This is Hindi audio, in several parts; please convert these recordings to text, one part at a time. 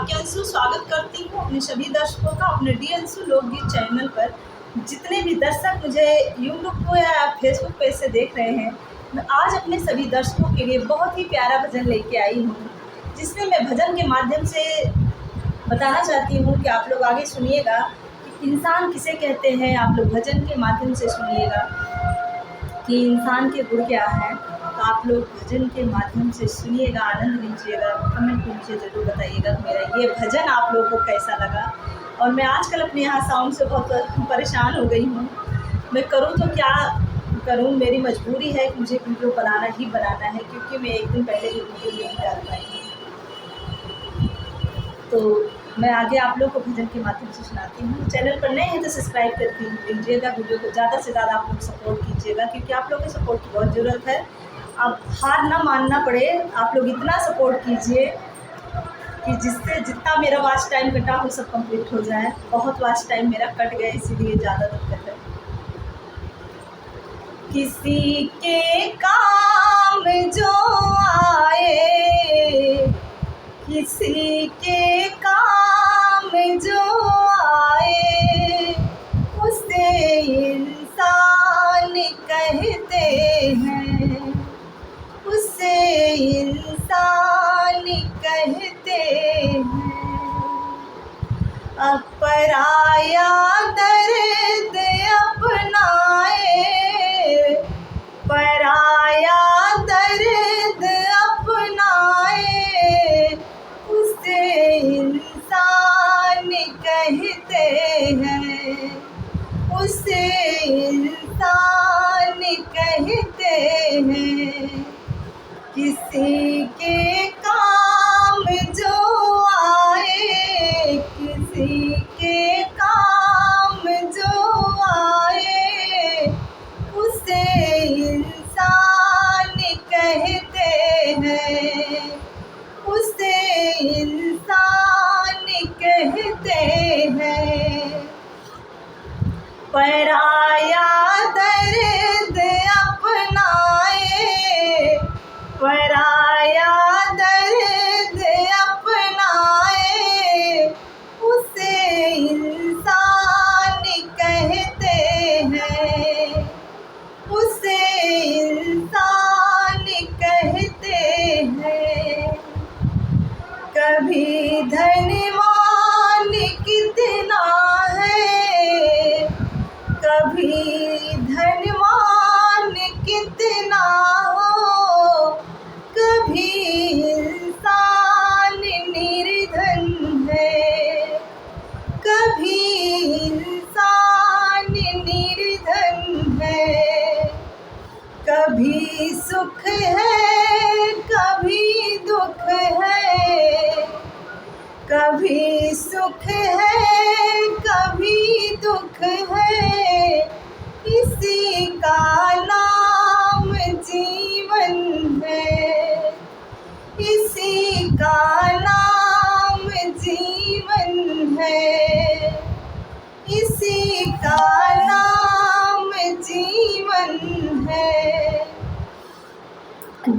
आपके अंशु स्वागत करती हूँ अपने सभी दर्शकों का अपने डी अंशु लोकगीत चैनल पर। जितने भी दर्शक मुझे यूट्यूब को या फेसबुक पे से देख रहे हैं, मैं आज अपने सभी दर्शकों के लिए बहुत ही प्यारा भजन लेके आई हूँ, जिसमें मैं भजन के माध्यम से बताना चाहती हूँ कि आप लोग आगे सुनिएगा कि इंसान किसे कहते हैं। आप लोग भजन के माध्यम से सुनिएगा कि इंसान के गुण क्या हैं। तो आप लोग भजन के माध्यम से सुनिएगा, आनंद लीजिएगा। कमेंट में मुझे ज़रूर बताइएगा कि मेरा ये भजन आप लोगों को कैसा लगा। और मैं आजकल अपने यहाँ साउंड से बहुत परेशान हो गई हूँ। मैं करूँ तो क्या करूँ, मेरी मजबूरी है कि मुझे वीडियो बनाना ही बनाना है, क्योंकि मैं एक दिन पहले भी वीडियो नहीं डाल पाई हूँ। तो मैं आगे आप लोग को भजन के माध्यम से सुनाती हूँ। चैनल पर नए हैं तो सब्सक्राइब कर लीजिएगा, वीडियो को ज़्यादा से ज़्यादा आप लोग सपोर्ट कीजिएगा, क्योंकि आप लोगों के सपोर्ट की बहुत ज़रूरत है। अब हार ना मानना पड़े, आप लोग इतना सपोर्ट कीजिए कि जिससे जितना मेरा वॉच टाइम कटा हो सब कंप्लीट हो जाए। बहुत वॉच टाइम मेरा कट गया, इसीलिए ज़्यादा दिक्कत है। किसी के काम जो आए, किसी के काम जो आए, उसे इंसान कहते हैं, उसे इंसान कहते हैं। अब पराया दर्द अपनाए, पराया दर्द अपनाए, उसे इंसान कहते हैं, उसे इंसान कहते हैं। किसी के काम जो आए, किसी के काम जो आए, उसे इंसान कहते हैं, उसे इंसान कहते हैं। पराया दर्द अपनाए, पराया दर्द अपनाए, उसे इंसान कहते हैं, उसे इंसान कहते हैं। कभी धनवान कितना है, कभी धनवान कितना हो, कभी इंसान निर्धन है, कभी इंसान निर्धन है। कभी सुख है, कभी दुख है, कभी सुख है, कभी दुख है। इसी का नाम जीवन है, इसी का नाम जीवन है, इसी का नाम जीवन है।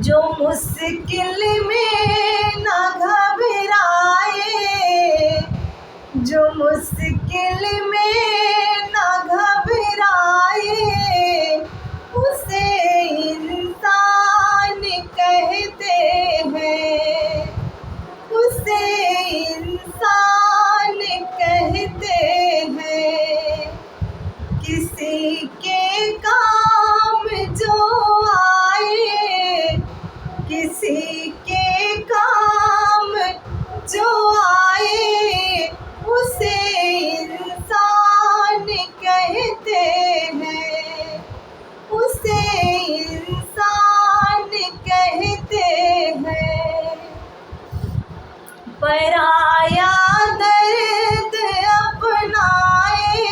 जो मुश्किल में ना घबराए, जो मुश्किल में ना घबराए, उसे इंसान कहते हैं, उसे इंसान कहते हैं। किसी के काम जो आए, किसी के काम जो आए, उसे इंसान कहते हैं, उसे इंसान कहते हैं। पराया दर्द अपनाए,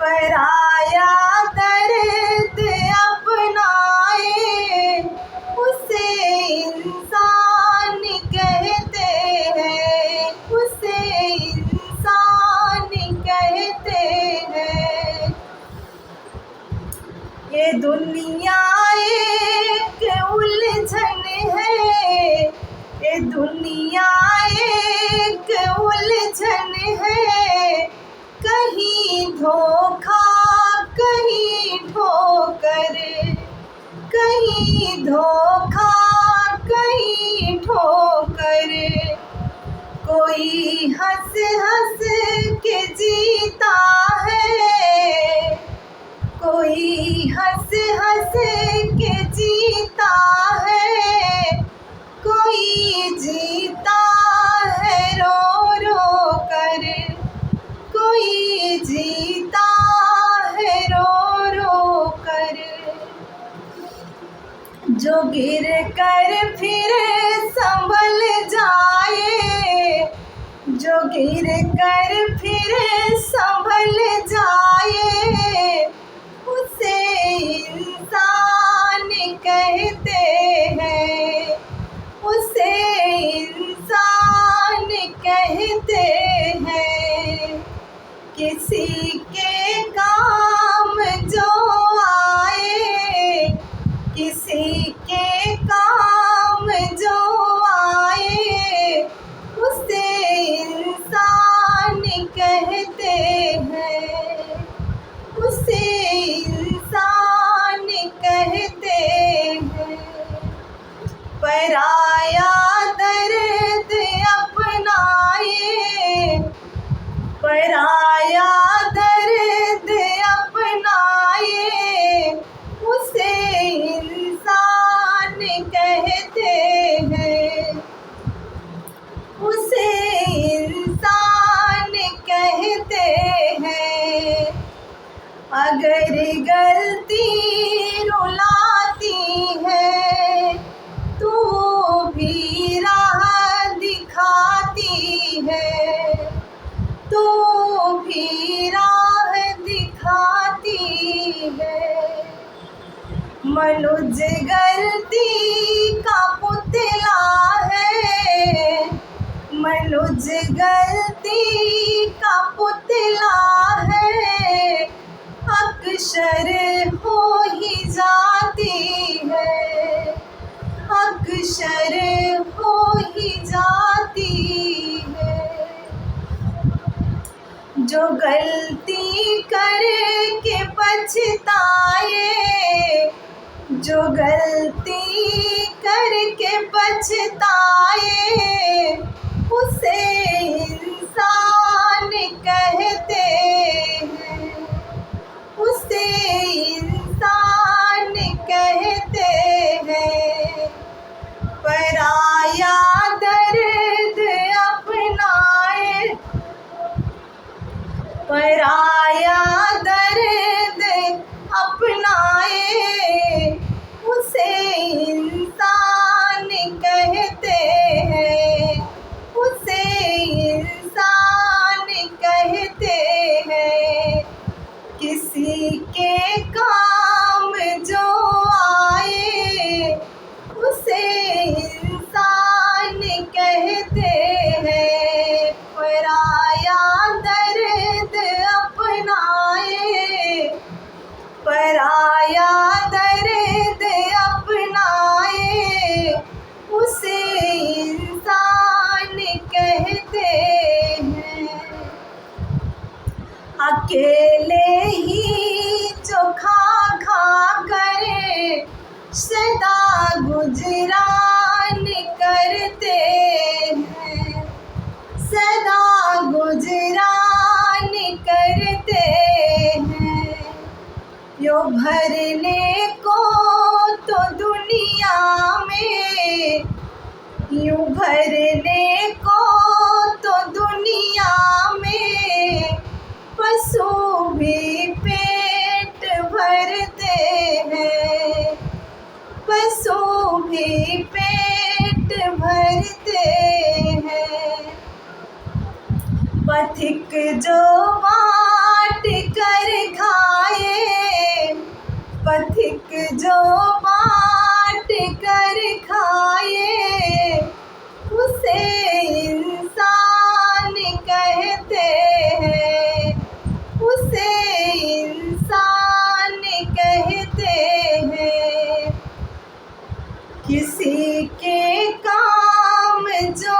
पराया दर्द अपनाए, उसे इंसान कहते हैं, उसे इंसान कहते हैं। ये दुनिया एक उलझन है, ये दुनिया दुनिया एक उलझन है, कहीं धोखा कहीं ठोकर, कहीं धोखा कहीं ठोकर। कोई हंस हंस के जीता है, कोई हंस हंस के जीता है, कोई जीता है रो रो कर, कोई जीता है रो रो कर। जो गिर कर फिर संभल जाए, जो गिर कर फिर संभल जाए, उसे इंसान कहते हैं, उसे इंसान कहते हैं। किसी के काम जो आए, किसी के काम जो आए, उसे इंसान कहते हैं, उसे इंसान कहते हैं। पराया दर्द अपनाए, पराया दर्द अपनाए, उसे इंसान कहते हैं, उसे इंसान कहते हैं। अगर गलती रुलाती है तो वो भी राह दिखाती है, तो भी राह दिखाती है। मनुज गलती का पुतला है, मनुज गलती का पुतला है, अक्सर हो ही जाती है, अक्सर हो ही जाती है। जो गलती करके पछताए, जो गलती करके पछताए, उसे इंसान कहते हैं, उसे इंसान कहते हैं। पराया दर्द अपनाए, पराया दर्द अपनाए, उसे इंसान कहते हैं, उसे इंसान कहते हैं। किसी के काम जो आए, उसे इंसान कहते हैं। पराया दर्द अपनाए, पराया दर्द अपनाए, उसे इंसान कहते हैं। अकेले ही जो खा खा करे सदा गुजरान करते हैं, सदा गुजरान करते हैं। यो भरने को तो दुनिया में, यूँ भरने को तो दुनिया में, पशु भी पेट भरते हैं, पशु भी पेट भरते हैं। पथिक जो बाँट कर खाए, पथिक जो बाँट कर खाए, उसे इंसान कहते हैं, उसे इंसान कहते हैं। किसी के काम जो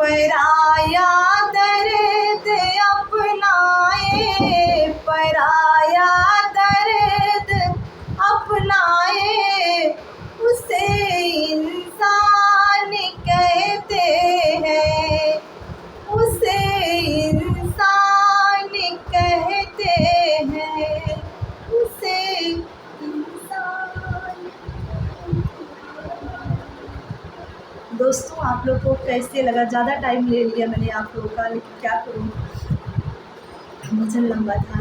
पराया दर्द अपनाए, पराया दर्द अपनाए, उसे इंसान कहते हैं, उसे इंसान कहते हैं, उसे इंसान। दोस्तों आप लोग को कैसे लगा? ज़्यादा टाइम ले लिया मैंने आप लोगों का, लेकिन क्या करूँ, भजन लंबा था।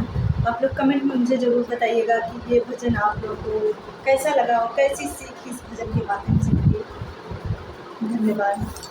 आप लोग कमेंट में मुझे ज़रूर बताइएगा कि ये भजन आप लोग को कैसा लगा और कैसी सीख इस भजन के माध्यम से मिली। धन्यवाद।